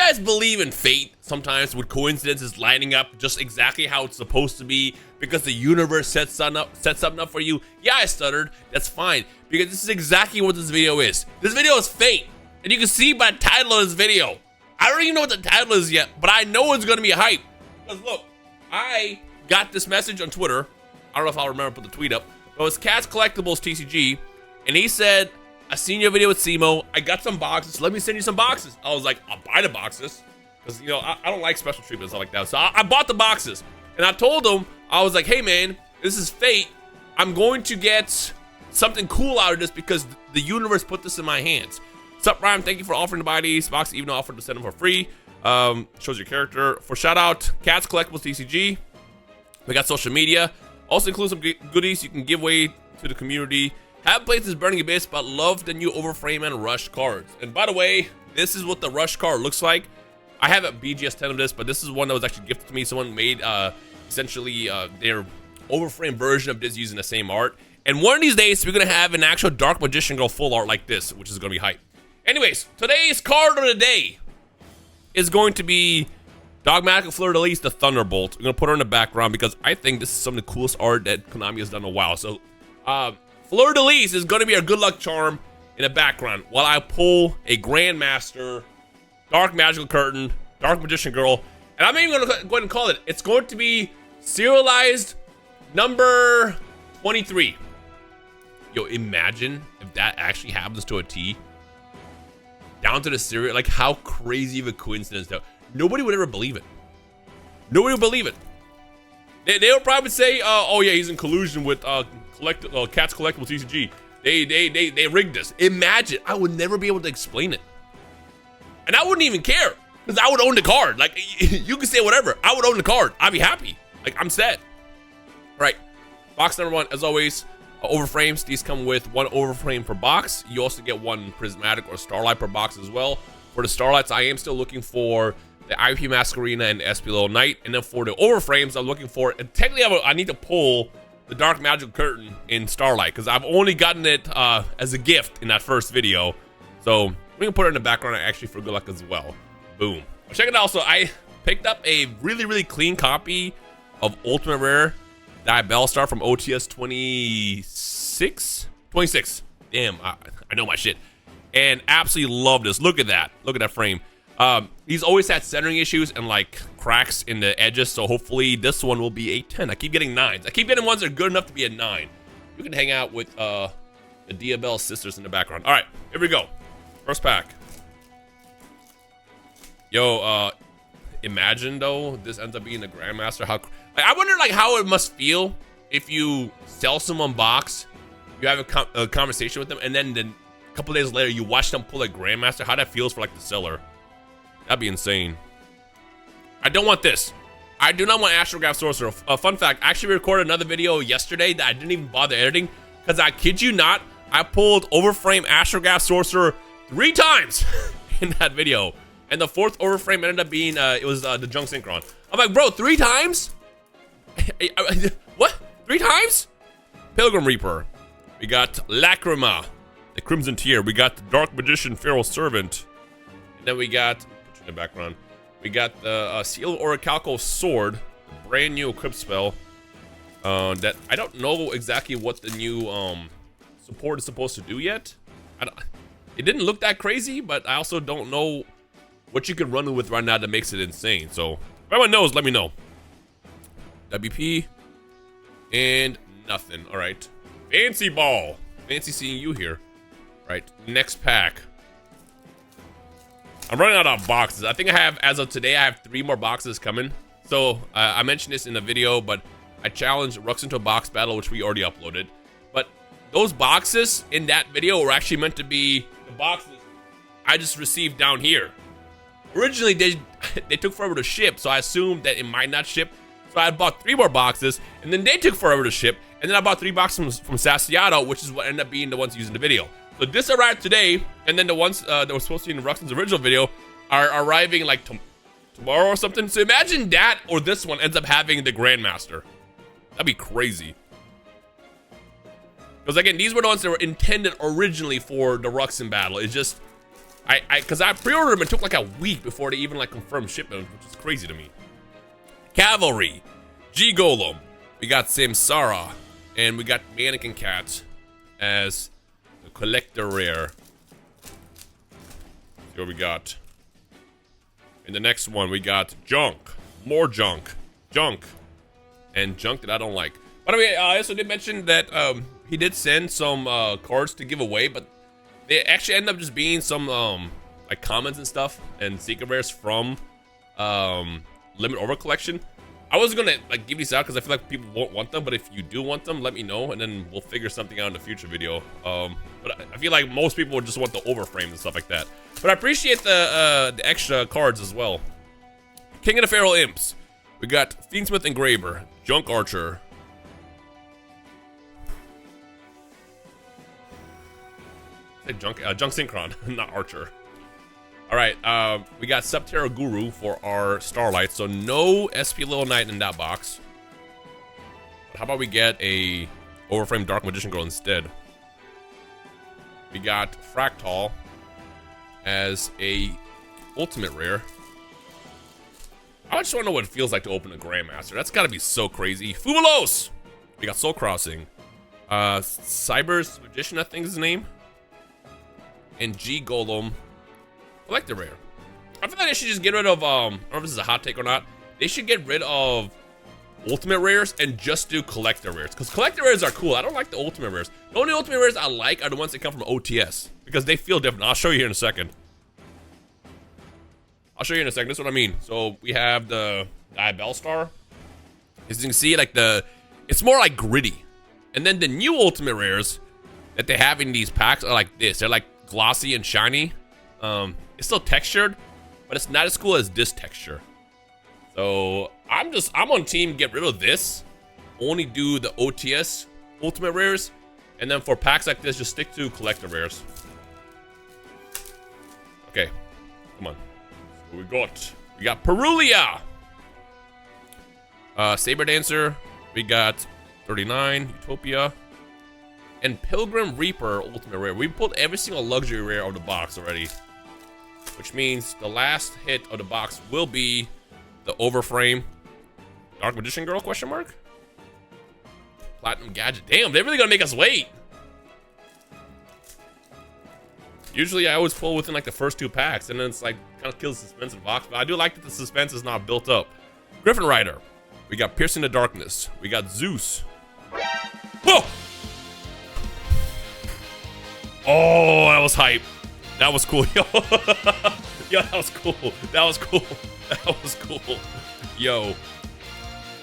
guys believe in fate sometimes with coincidences lining up just exactly how it's supposed to be because the universe sets something up for you? Yeah, I stuttered. That's fine, because this is exactly what this video is. This video is fate, and you can see by the title of this video. I don't even know what the title is yet, but I know it's gonna be hype. Because look, I got this message on Twitter. I don't know if I'll remember to put the tweet up. But it was Cat Collectibles TCG, and he said, I seen your video with Simo. I got some boxes. Let me send you some boxes. I was like, I'll buy the boxes. Because, you know, I don't like special treatment and stuff like that. So I bought the boxes. And I told him, I was like, hey, man, this is fate. I'm going to get something cool out of this because the universe put this in my hands. Sup, Rhyme? Thank you for offering to buy these boxes, even though I offered to send them for free. Shows your character. For shout out, Cats Collectibles TCG. We got social media. Also includes some goodies you can give away to the community. Have played this Burning Abyss, but love the new Overframe and Rush cards. And by the way, this is what the Rush card looks like. I have a BGS 10 of this, but this is one that was actually gifted to me. Someone made essentially their Overframe version of this using the same art. And one of these days, we're going to have an actual Dark Magician Girl full art like this, which is going to be hype. Anyways, today's card of the day is going to be Dogmatic Fleur-de-Lis, the Thunderbolt. We're going to put her in the background because I think this is some of the coolest art that Konami has done in a while. So, Fleur-de-Lis is going to be our good luck charm in the background while I pull a Grandmaster, Dark Magical Curtain, Dark Magician Girl, and I'm even going to go ahead and call it. It's going to be serialized number 23. Yo, imagine if that actually happens to a T. Down to the serial, like how crazy of a coincidence though. Nobody would ever believe it. Nobody would believe it. They would probably say, oh yeah, he's in collusion with Cats Collectibles TCG. They rigged this. Imagine, I would never be able to explain it. And I wouldn't even care, because I would own the card. Like, you can say whatever. I would own the card. I'd be happy. Like, I'm set. All right, box number one, as always, overframes. These come with one overframe per box. You also get one prismatic or starlight per box as well. For the starlights, I am still looking for the IP Masquerena and the SP Little Knight. And then for the overframes, I'm looking for, and technically I need to pull the Dark Magical Curtain in Starlight, because I've only gotten it as a gift in that first video. So we can put it in the background actually for good luck as well. Boom. Check it out. So I picked up a really clean copy of Ultimate Rare Diabell Star from OTS 26. Damn, I know my shit. And absolutely love this. Look at that. Look at that frame. He's always had centering issues and like cracks in the edges, so hopefully this one will be a 10. I keep getting 9s. I keep getting ones that are good enough to be a 9. You can hang out with the Diabell sisters in the background. All right, here we go. First pack. Yo, imagine though this ends up being the Grandmaster. How I wonder like how it must feel if you sell someone box, you have a conversation with them, and then a couple days later you watch them pull a Grandmaster. How that feels for like the seller. That'd be insane. I don't want this. I do not want Astrograph Sorcerer. Fun fact, I actually recorded another video yesterday that I didn't even bother editing, because I kid you not, I pulled Overframe Astrograph Sorcerer 3 times in that video. And the 4th Overframe ended up being, it was the Junk Synchron. I'm like, bro, 3 times? What? 3 times? Pilgrim Reaper. We got Lacrima, the Crimson Tear. We got the Dark Magician Feral Servant. And then we got, put you in the background, we got the Seal Orichalco Sword, brand new equip spell. That I don't know exactly what the new support is supposed to do yet. It didn't look that crazy, but I also don't know what you can run with right now that makes it insane. So if anyone knows, let me know. WP and nothing. All right, Fancy Ball. Fancy seeing you here. All right, next pack. I'm running out of boxes. I think I have, as of today, I have 3 more boxes coming. So I mentioned this in the video, but I challenged Rux into a box battle, which we already uploaded. But those boxes in that video were actually meant to be the boxes I just received down here. Originally, they took forever to ship, so I assumed that it might not ship. So I bought 3 more boxes, and then they took forever to ship. And then I bought 3 boxes from Sassiato, which is what ended up being the ones used in the video. So this arrived today, and then the ones that were supposed to be in Ruxin's original video are arriving like tomorrow or something. So imagine that, or this one ends up having the Grandmaster. That'd be crazy. Because again, these were the ones that were intended originally for the Ruxin battle. It's just, Because I pre-ordered them and it took like a week before they even like confirmed shipment, which is crazy to me. Cavalry, G-Golem, we got Samsara, and we got Mannequin Cat as the collector rare. See what we got. In the next one, we got Junk, more Junk, and Junk that I don't like. By the way, I also did mention that he did send some cards to give away, but they actually end up just being some like comments and stuff and secret rares from Limit Over Collection. I was gonna like give these out because I feel like people won't want them, but if you do want them, let me know and then we'll figure something out in the future video. But I feel like most people would just want the overframes and stuff like that. But I appreciate the extra cards as well. King of the Feral Imps. We got Fiendsmith Engraver, Junk Archer. Junk Synchron, not Archer. All right, we got Subterra Guru for our Starlight, so no SP Little Knight in that box. But how about we get a Overframe Dark Magician Girl instead? We got Fractal as a Ultimate Rare. I just want to know what it feels like to open a Grandmaster. That's got to be so crazy. Fumalos! We got Soul Crossing. Cyber's Magician, I think is his name. And G-Golem Collector Rare. I feel like they should just get rid of, I don't know if this is a hot take or not. They should get rid of Ultimate Rares and just do Collector Rares. Because Collector Rares are cool. I don't like the Ultimate Rares. The only Ultimate Rares I like are the ones that come from OTS. Because they feel different. I'll show you here in a second. This is what I mean. So we have the Bellstar. As you can see, like it's more like gritty. And then the new Ultimate Rares that they have in these packs are like this. They're like glossy and shiny. It's still textured, but it's not as cool as this texture. So I'm on team get rid of this. Only do the OTS Ultimate Rares. And then for packs like this, just stick to Collector Rares. Okay, come on. What we got Perulia. Saber Dancer. We got 39 Utopia. And Pilgrim Reaper Ultimate Rare. We pulled every single luxury rare of the box already. Which means the last hit of the box will be the Overframe Dark Magician Girl, question mark? Platinum Gadget. Damn, they're really gonna make us wait. Usually I always pull within like the first two packs, and then it's like kind of kills the suspense in the box. But I do like that the suspense is not built up. Griffin Rider. We got Piercing the Darkness. We got Zeus. Whoa! Oh, that was hype. That was cool, yo. Yo, that was cool. That was cool. That was cool. Yo,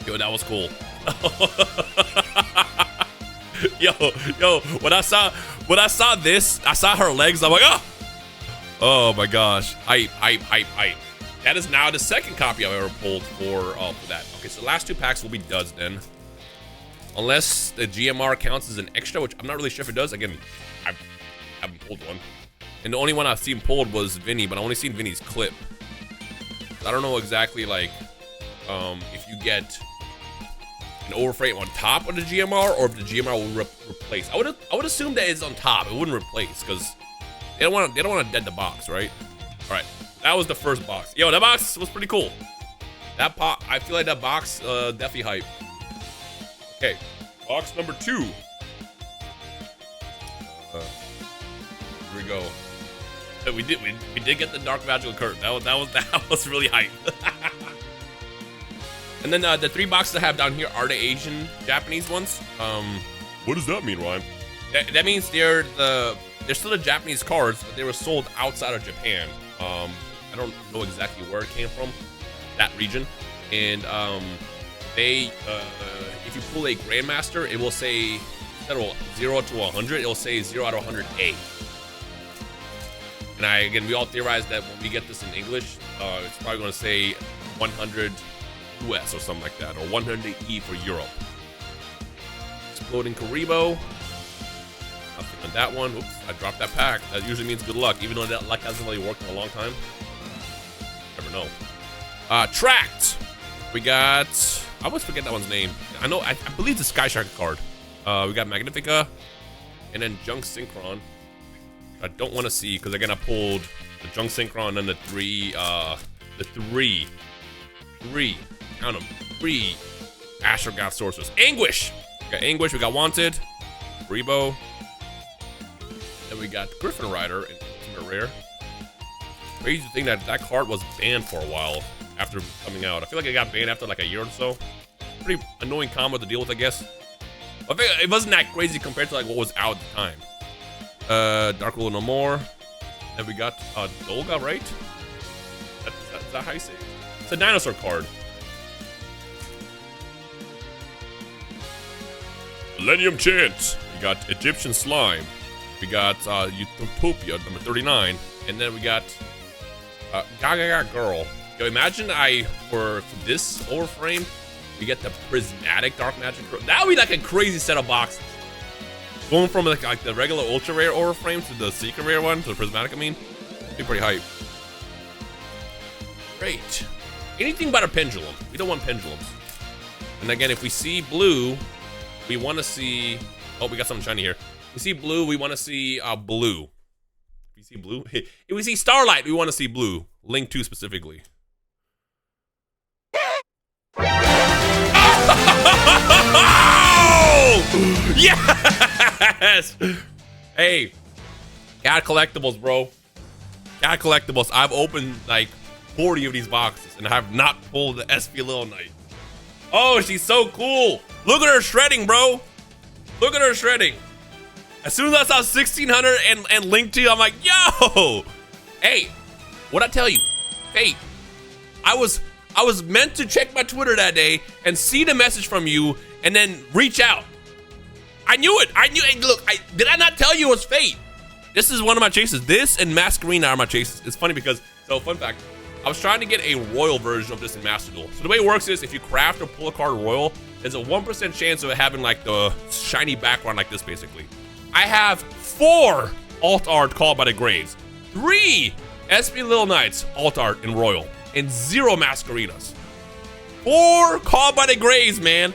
that was cool. yo, when I saw this, I saw her legs. I'm like, oh my gosh, hype. That is now the second copy I've ever pulled for that. Okay, so the last two packs will be duds then, unless the GMR counts as an extra, which I'm not really sure if it does. Again, I haven't pulled one, and the only one I've seen pulled was Vinny, but I only seen Vinny's clip. I don't know exactly like if you get an overframe on top of the GMR or if the GMR will replace. I would assume that it's on top. It wouldn't replace because they don't want to dead the box, right? All right, that was the first box. Yo, that box was pretty cool. That pop, I feel like that box definitely hype. Okay, box number 2. Here we go. We did get the Dark Magical Curtain. That was really hype. And then the 3 boxes I have down here are the Asian Japanese ones. What does that mean, Ryan? That means they're still the Japanese cards, but they were sold outside of Japan. I don't know exactly where it came from, that region. And if you pull a Grandmaster, it will say instead of 0 to 100, it will say 0 out of 100A. And again, we all theorize that when we get this in English, it's probably going to say 100 US or something like that, or 100E for Europe. Exploding Karibo. Nothing on that one. Oops, I dropped that pack. That usually means good luck, even though that luck hasn't really worked in a long time. Never know. Tracked. We got, I always forget that one's name. I believe the Sky Shark card. We got Magnifica, and then Junk Synchron. I don't want to see because again I pulled The Junk Synchron, and then the three, count them, 3 Astrogoth Sorcerers. Anguish! We got Anguish, we got Wanted, Rebo. Then we got Griffin Rider in Ultimate Rare. Crazy thing that that card was banned for a while after coming out. I feel like it got banned after like a year or so. Pretty annoying combo to deal with, I guess. But it wasn't that crazy compared to like what was out at the time. Dark Ruler No More. Then we got Dolga, right? Is that how you say it? It's a dinosaur card. Millennium Chant. We got Egyptian Slime. We got Utopia, number 39. And then we got Gaga Girl. Yo, imagine for this overframe, we get the Prismatic Dark Magic Girl. That would be like a crazy set of boxes. Going from like the regular ultra rare overframe to the secret rare one, to the Prismatic, I mean, it'd be pretty hype. Great. Anything but a pendulum. We don't want pendulums. And again, if we see blue, we want to see. Oh, we got something shiny here. If we see blue, we want to see blue. If we see blue, if we see Starlight, we want to see blue. Link 2 specifically. Oh! Yes! Hey, Cat Collectibles, bro. Cat Collectibles. I've opened like 40 of these boxes and I have not pulled the SP Little Knight. Oh, she's so cool. Look at her shredding, bro. Look at her shredding. As soon as I saw 1600 and Link 2, I'm like, yo! Hey, what'd I tell you? Hey, I was meant to check my Twitter that day and see the message from you and then reach out. I knew it. I knew it. Look, did I not tell you it was fate? This is one of my chases. This and Masquerena are my chases. It's funny because, so fun fact, I was trying to get a royal version of this in Master Duel. So the way it works is if you craft or pull a card royal, there's a 1% chance of it having like the shiny background like this basically. I have 4 alt art Called by the Graves, 3 SP Little Knights alt art in royal, and 0 Masquerenas. 4 Called by the Graves, man.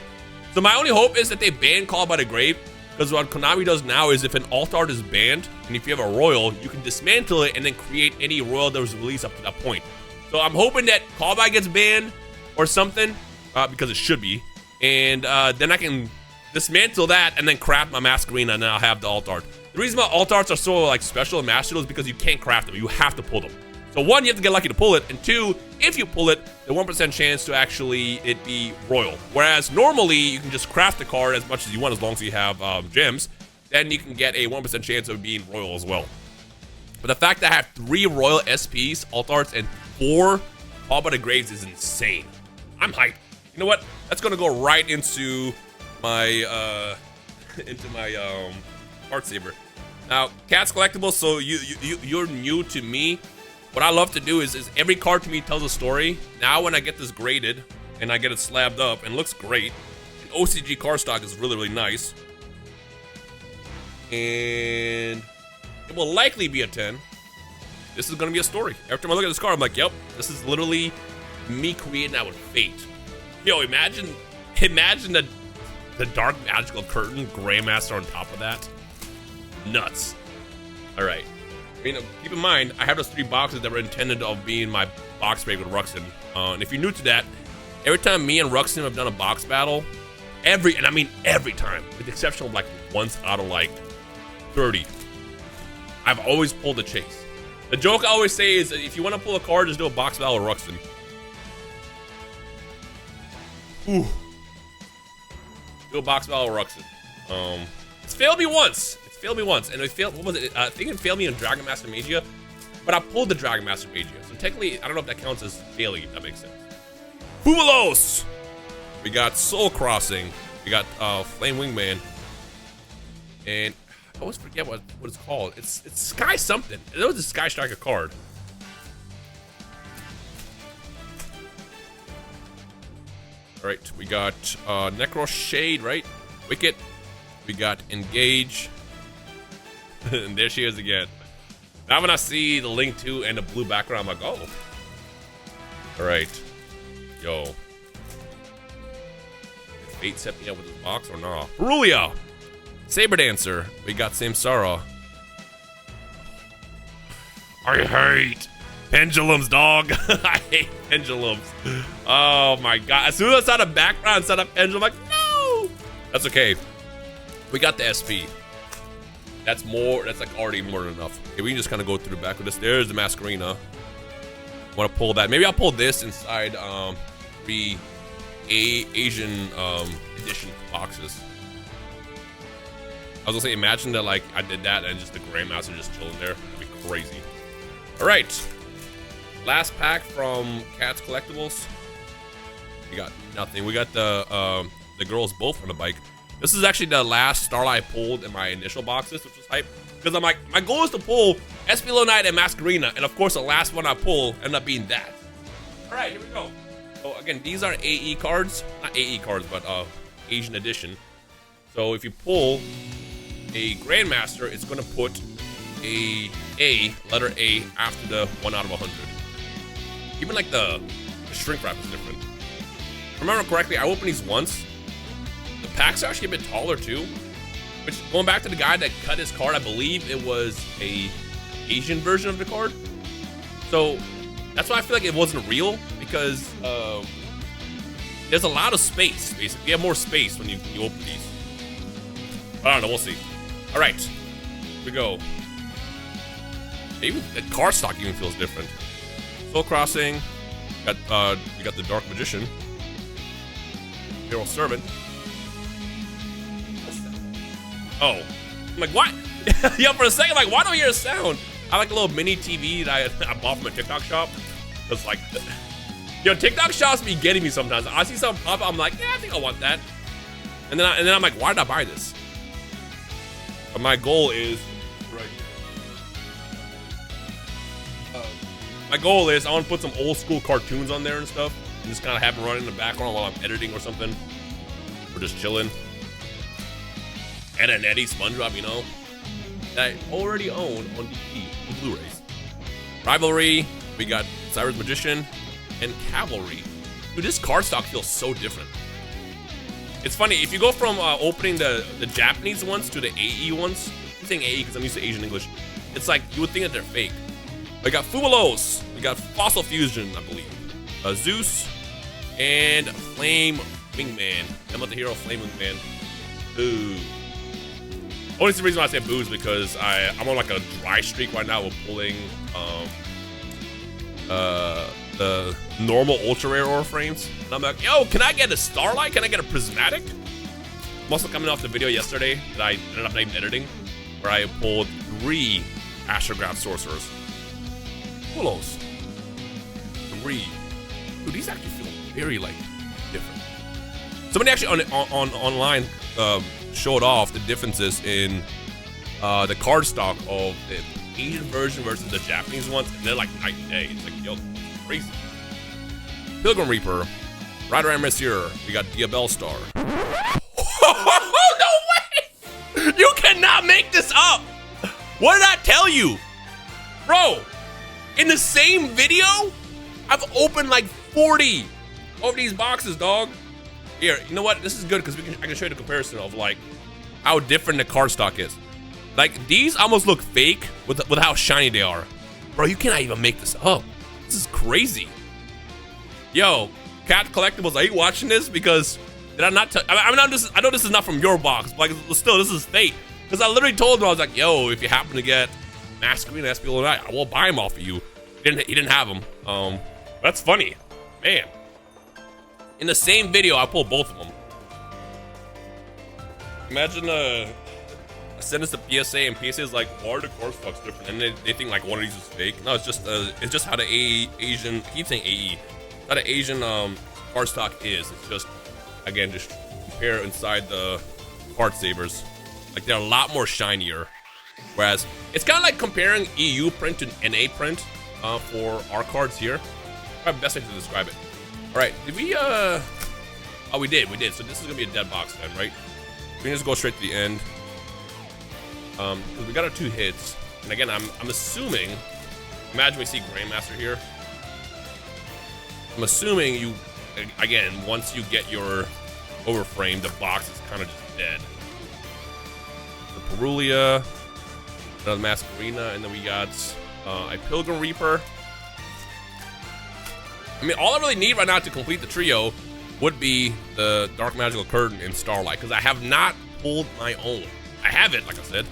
So my only hope is that they ban Called by the Grave, because what Konami does now is if an alt art is banned, and if you have a royal, you can dismantle it and then create any royal that was released up to that point. So I'm hoping that Called by gets banned or something, because it should be, and then I can dismantle that and then craft my Masquerena, and then I'll have the alt art. The reason why alt arts are so like special in Master Duel is because you can't craft them, you have to pull them. So 1, you have to get lucky to pull it, and 2, if you pull it, the 1% chance to actually it be royal. Whereas normally you can just craft the card as much as you want as long as you have gems, then you can get a 1% chance of being royal as well. But the fact that I have 3 royal SPs, alt arts, and 4 Called by the Graves is insane. I'm hyped. You know what? That's gonna go right into my Heart Saber. Now, Cat's Collectibles. So you're new to me. What I love to do is every card to me tells a story. Now when I get this graded and I get it slabbed up and looks great, and OCG card stock is really, really nice. And it will likely be a 10. This is gonna be a story. Every time I look at this card, I'm like, yep, this is literally me creating that with fate. Yo, imagine the Dark Magical Curtain Greymaster on top of that. Nuts. Alright. Keep in mind, I have those 3 boxes that were intended of being my box break with Ruxin. And if you're new to that, every time me and Ruxin have done a box battle, every time, with the exception of like once out of like 30, I've always pulled the chase. The joke I always say is, if you want to pull a card, just do a box battle with Ruxin. Ooh. Do a box battle with Ruxin. It's failed me once. And it failed, what was it? I think it failed me in Dragon Master Magia, but I pulled the Dragon Master Magia. So technically, I don't know if that counts as failing, if that makes sense. Fumalos! We got Soul Crossing. We got Flame Wingman. And I always forget what it's called. It's Sky something. It was a Sky Striker card. Alright, we got Necro Shade, right? Wicket. We got Engage. And there she is again. Now when I see the Link 2 and the blue background, I'm like, oh. Alright. Yo. Did Fate set me up with this box or not? Rulia! Saber Dancer. We got Samsara. I hate pendulums, dog. I hate pendulums. Oh my god. As soon as I saw the background, saw the pendulum, I'm like, no! That's okay. We got the SP. That's like already more than enough. Okay, we can just kind of go through the back of this. There's the Masquerina. Want to pull that. Maybe I'll pull this inside the Asian edition boxes. I was gonna say, imagine that like I did that and just the Grandmaster just chilling there. That'd be crazy. All right, last pack from Cat Collectibles. We got nothing. We got the girls both on the bike. This is actually the last Starlight I pulled in my initial boxes, which was hype. Because I'm like, my goal is to pull SP Little Knight and Masquerina, and of course the last one I pull ended up being that. All right, here we go. So again, these are AE cards, not AE cards, but Asian edition. So if you pull a Grandmaster, it's gonna put a letter A after the 1 out of 100. Even like the shrink wrap is different. If I remember correctly, I opened these once. The packs are actually a bit taller too. Which, going back to the guy that cut his card, I believe it was a Asian version of the card. So that's why I feel like it wasn't real, because there's a lot of space, basically. You have more space when you open these. I don't know, we'll see. All right, here we go. Even the card stock even feels different. Soul Crossing, we got the Dark Magician, Hero Servant. Oh, I'm like, what? Yo, for a second, like, why do I hear a sound? I like a little mini TV that I bought from a TikTok shop. It's like, yo, TikTok shops be getting me sometimes. I see something pop up, I'm like, yeah, I think I want that. And then I'm like, why did I buy this? But my goal is right here. My goal is I want to put some old school cartoons on there and stuff, and just kind of have them run in the background while I'm editing or something, or just chilling. And an Eddie SpongeBob, you know, that I already own on DVD and Blu-rays. Rivalry, we got Cyrus Magician, and Cavalry. Dude, this card stock feels so different. It's funny, if you go from opening the Japanese ones to the AE ones, I'm saying AE because I'm used to Asian English, it's like you would think that they're fake. We got Fumalos, we got Fossil Fusion, I believe, Zeus, and Flame Wingman. I'm about the hero Flame Wingman. Ooh. Only the reason why I say boo is because I'm on like a dry streak right now with pulling the normal ultra rare ore frames. And I'm like, yo, can I get a Starlight? Can I get a Prismatic? I'm also coming off the video yesterday that I ended up editing, where I pulled 3 Astrograph Sorcerers. Willows. 3. Dude, these actually feel very like different. Somebody actually online showed off the differences in the card stock of the Asian version versus the Japanese ones, and they're like night and day. It's like, yo, crazy. Pilgrim Reaper, Rider and Messier, we got Diabell Star. Oh, no way! You cannot make this up! What did I tell you? Bro, in the same video, I've opened like 40 of these boxes, dog. Here, you know what? This is good because I can show you the comparison of like how different the card stock is. Like these almost look fake with how shiny they are. Bro, you cannot even make this up. This is crazy. Yo, Cat Collectibles, are you watching this? Because did I not tell? I know this is not from your box, but like still, this is fake. Because I literally told him, I was like, yo, if you happen to get Masquerina SP Little Knight, I will buy him off of you. He didn't have them. That's funny, man. In the same video, I pulled both of them. Imagine I send this to PSA and PSA is like, why are the card stocks different? And they think like one of these is fake. No, it's just how the Asian, I keep saying AE, how the Asian card stock is. It's just, again, just compare inside the card savers. Like they're a lot more shinier. Whereas it's kind of like comparing EU print to NA print for our cards here. Probably the best way to describe it. All right, did we, oh, we did. So this is gonna be a dead box then, right? We can just go straight to the end. Because we got our 2 hits. And again, I'm assuming, imagine we see Grandmaster here. I'm assuming you, again, once you get your overframe, the box is kind of just dead. The Perulia, the Masquerina, and then we got A Pilgrim Reaper. I mean, all I really need right now to complete the trio would be the Dark Magical Curtain and Starlight, because I have not pulled my own. I have it, like I said.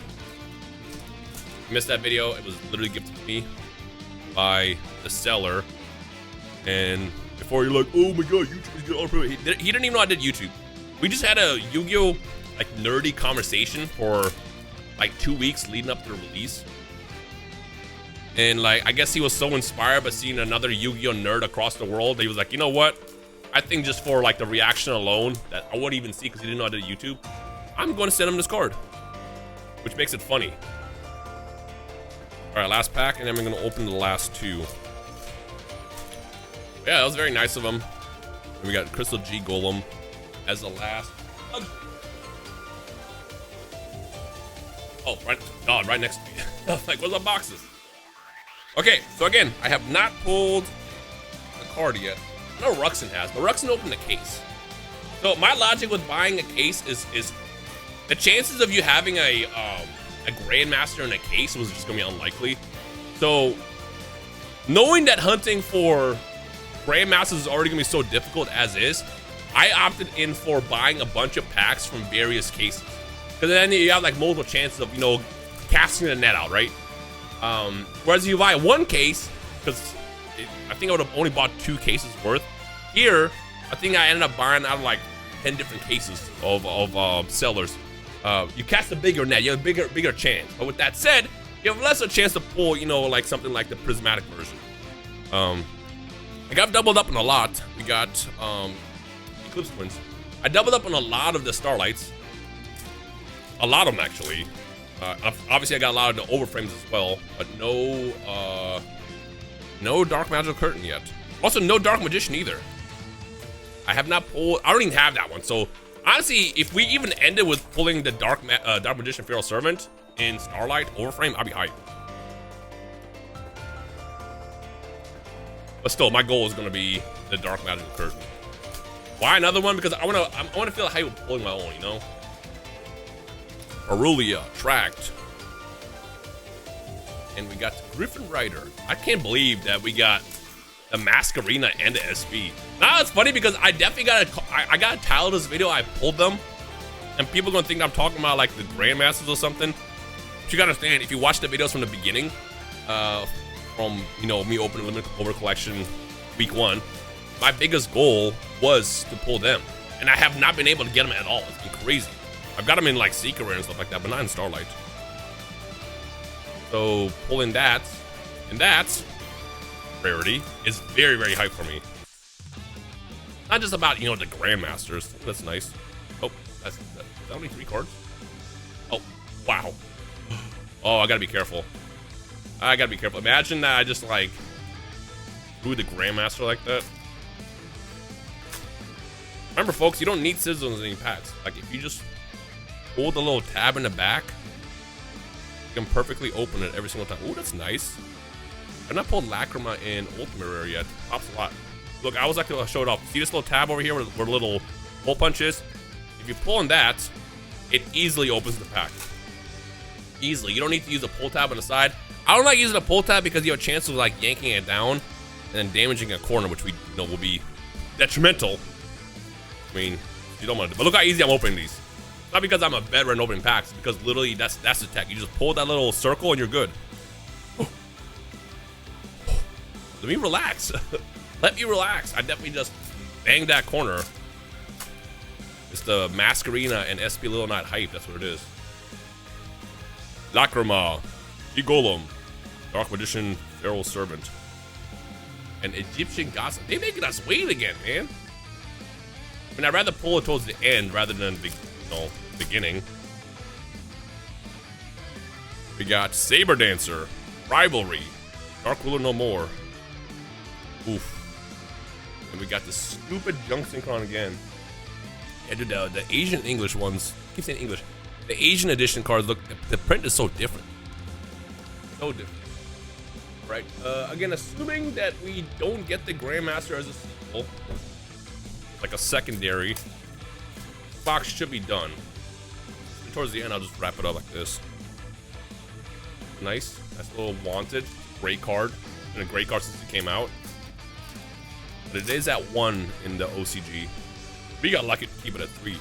You missed that video. It was literally gifted to me by the seller. And before you're like, oh my god, YouTube is good on Pro, he didn't even know I did YouTube. We just had a Yu-Gi-Oh! Like nerdy conversation for like 2 weeks leading up to the release. And like, I guess he was so inspired by seeing another Yu-Gi-Oh! Nerd across the world that he was like, you know what? I think just for like the reaction alone that I wouldn't even see because he didn't know I did YouTube, I'm going to send him this card, which makes it funny. All right, last pack, and then I'm going to open the last two. Yeah, that was very nice of him. And we got Crystal G Golem as the last. Oh, right, God, right next to me. Like, where's the boxes? Okay, so again, I have not pulled the card yet. I know Ruxin has, but Ruxin opened the case. So my logic with buying a case is the chances of you having a Grandmaster in a case was just gonna be unlikely. So knowing that hunting for Grandmasters is already gonna be so difficult as is, I opted in for buying a bunch of packs from various cases. Because then you have like multiple chances of, you know, casting the net out, right? Whereas if you buy one case, because I think I would have only bought 2 cases worth. Here, I think I ended up buying out of like 10 different cases of sellers. You cast a bigger net, you have a bigger chance. But with that said, you have lesser chance to pull, you know, like something like the prismatic version. I got doubled up on a lot. We got Eclipse Twins. I doubled up on a lot of the Starlights. A lot of them actually. Obviously I got a lot of the overframes as well, but no Dark Magical Curtain yet. Also no Dark Magician either. I have not pulled, I don't even have that one. So honestly, if we even ended with pulling the Dark Magician Feral Servant in Starlight overframe, I'd be hyped. But still, my goal is gonna be the Dark Magical Curtain. Why another one? Because I wanna feel hype with pulling my own, you know? Aurelia, Tract. And we got the Griffin Rider. I can't believe that we got the Masquerina and the SB. Now it's funny because I definitely I got a title of this video, I pulled them. And people are gonna think I'm talking about like the Grandmasters or something. But you gotta understand, if you watch the videos from the beginning, from, you know, me opening Limited Over Collection week 1, my biggest goal was to pull them. And I have not been able to get them at all. It's been crazy. I've got them in like Secret Rare and stuff like that, but not in Starlight. So pulling that, and that rarity is very, very hype for me. Not just about, you know, the Grandmasters. That's nice. Oh, that's only 3 cards. Oh, wow. Oh, I gotta be careful. I gotta be careful. Imagine that I just like drew the Grandmaster like that. Remember, folks, you don't need scissors in any packs. Like if you just hold the little tab in the back, you can perfectly open it every single time. Ooh, that's nice. I've not pulled Lacrima in Ultimate Rare yet. Pops a lot. Look, I was like to show it off. See this little tab over here where the little hole punch is? If you pull on that, it easily opens the pack. Easily. You don't need to use a pull tab on the side. I don't like using a pull tab because you have a chance of like yanking it down and then damaging a corner, which we know will be detrimental. I mean, you don't want to do. But look how easy I'm opening these. Not because I'm a veteran opening packs, because literally that's the tech. You just pull that little circle and you're good. Let me relax. Let me relax. I definitely just banged that corner. It's the Masquerina and SP Little Knight hype. That's what it is. Lacrima, Golem, Dark Magician, Feral Servant, and Egyptian Gossip. They making us wait again, man. I mean, I'd rather pull it towards the end rather than the beginning. We got Saber Dancer, Rivalry, Dark Ruler No More. Oof. And we got the stupid Junk Synchron again. Yeah, dude, the Asian English ones. I keep saying English. The Asian edition cards look. The print is so different. So different. Right. Again, assuming that we don't get the Grandmaster as a sequel, like a secondary, box should be done. And towards the end, I'll just wrap it up like this. Nice. Nice little Wanted. great card. It's been a great card since it came out. But it is at 1 in the OCG. We got lucky to keep it at 3.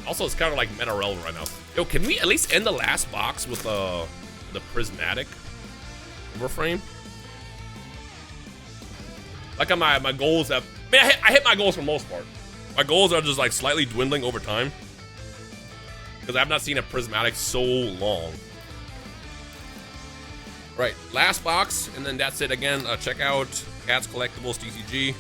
Also, it's kind of like meta relevant right now. Yo, can we at least end the last box with the prismatic overframe? Like my goals have, man, I hit my goals for the most part. My goals are just like slightly dwindling over time because I've not seen a prismatic so long. Right, last box, and then that's it again. Check out Cat's Collectibles TCG.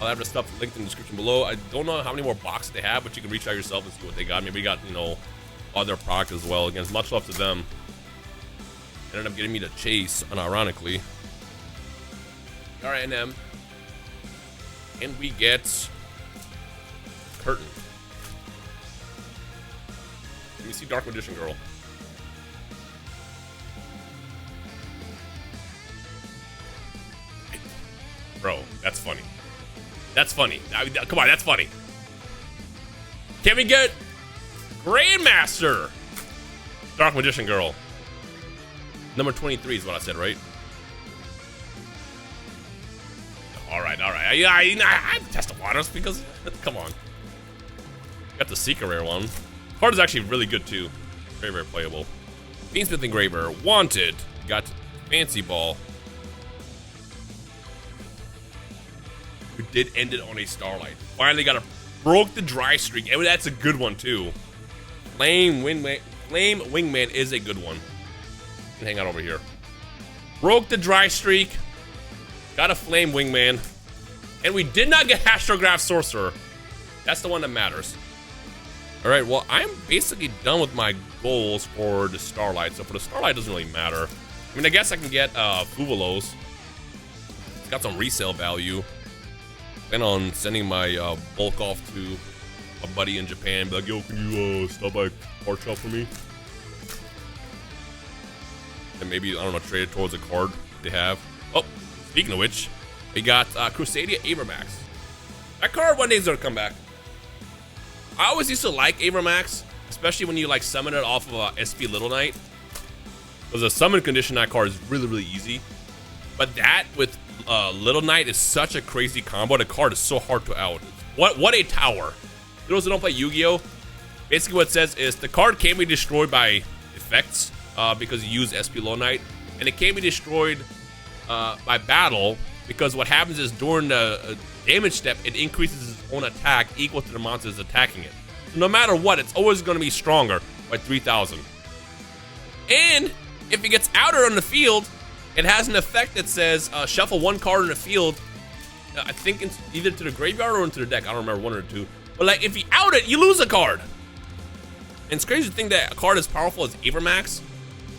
I'll have the stuff linked in the description below. I don't know how many more boxes they have, but you can reach out yourself and see what they got. Maybe we got, you know, other products as well. Again, much love to them. Ended up getting me the chase, unironically. RNM. And we get Curtain. Let me see Dark Magician Girl. Bro, that's funny. That's funny. Come on, that's funny. Can we get Grandmaster Dark Magician Girl? Number 23 is what I said, right? All right. I test the waters because, come on. Got the secret rare one. Card is actually really good too. Very, very playable. Beansmith Engraver, Wanted. Got Fancy Ball. We did end it on a Starlight. Finally got a broke the dry streak. And that's a good one too. Flame Wingman is a good one. You can hang out over here. Broke the dry streak. Got a Flame Wingman. And we did not get Astrograph Sorcerer. That's the one that matters. Alright, well, I'm basically done with my goals for the Starlight. So for the Starlight, it doesn't really matter. I mean, I guess I can get Fuvalos. It's got some resale value. Plan on sending my bulk off to a buddy in Japan. Be like, yo, can you stop by card shop for me? And maybe, I don't know, trade it towards a card they have. Oh, speaking of which, we got Crusadia Avermax. That card one day is gonna come back. I always used to like Avermax, especially when you like summon it off of SP Little Knight. Because the summon condition that card is really, really easy. But that with Little Knight is such a crazy combo. The card is so hard to out. What a tower. For those who don't play Yu-Gi-Oh! Basically what it says is the card can't be destroyed by effects because you use SP Little Knight. And it can't be destroyed by battle because what happens is during the damage step, it increases its own attack equal to the monsters attacking it. So no matter what, it's always going to be stronger by 3,000. And if it gets outed on the field, it has an effect that says shuffle one card in the field. I think it's either to the graveyard or into the deck. I don't remember, one or two. But like, if you out it, you lose a card. And it's crazy to think that a card as powerful as Avermax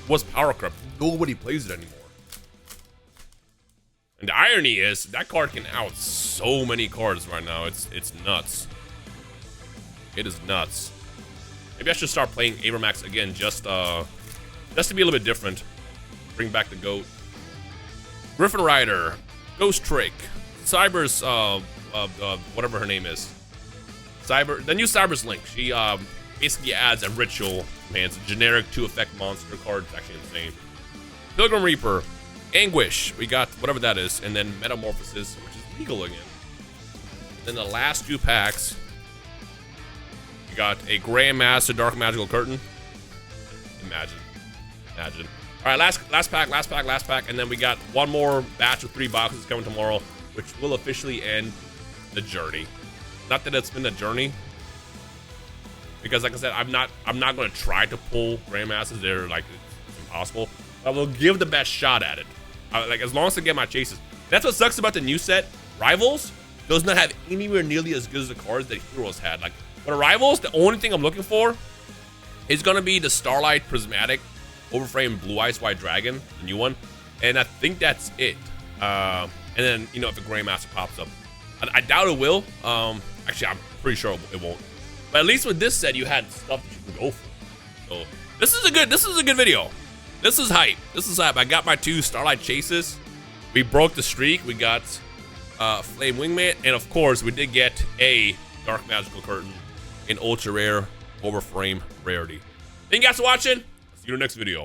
was power corrupt. Nobody plays it anymore. And the irony is that card can out so many cards right now. It's nuts. It is nuts. Maybe I should start playing Avermax again just to be a little bit different. Bring back the GOAT. Griffin Rider, Ghost Trick, Cyber's whatever her name is. The new Cyber's Link. She basically adds a ritual. Man, it's a generic 2-effect monster card. It's actually insane. Pilgrim Reaper, Anguish. We got whatever that is, and then Metamorphosis, which is legal again. Then the last 2 packs. We got a Grandmaster Dark Magical Curtain. Imagine. All right, last pack, and then we got one more batch of 3 boxes coming tomorrow, which will officially end the journey. Not that it's been a journey, because like I said, I'm not going to try to pull Grandmasters. They're like, it's impossible. I will give the best shot at it. Like, as long as I get my chases. That's what sucks about the new set. Rivals does not have anywhere nearly as good as the cards that Heroes had. Like, for Rivals, the only thing I'm looking for is going to be the Starlight Prismatic Overframe Blue Eyes White Dragon, the new one. And I think that's it. And then, you know, if a Grandmaster pops up. I doubt it will. Actually, I'm pretty sure it won't. But at least with this set, you had stuff that you can go for. So this is a good video. This is hype. I got my 2 Starlight Chases. We broke the streak. We got Flame Wingman, and of course, we did get a Dark Magical Curtain, an ultra rare overframe rarity. Thank you guys for watching. See you in the next video.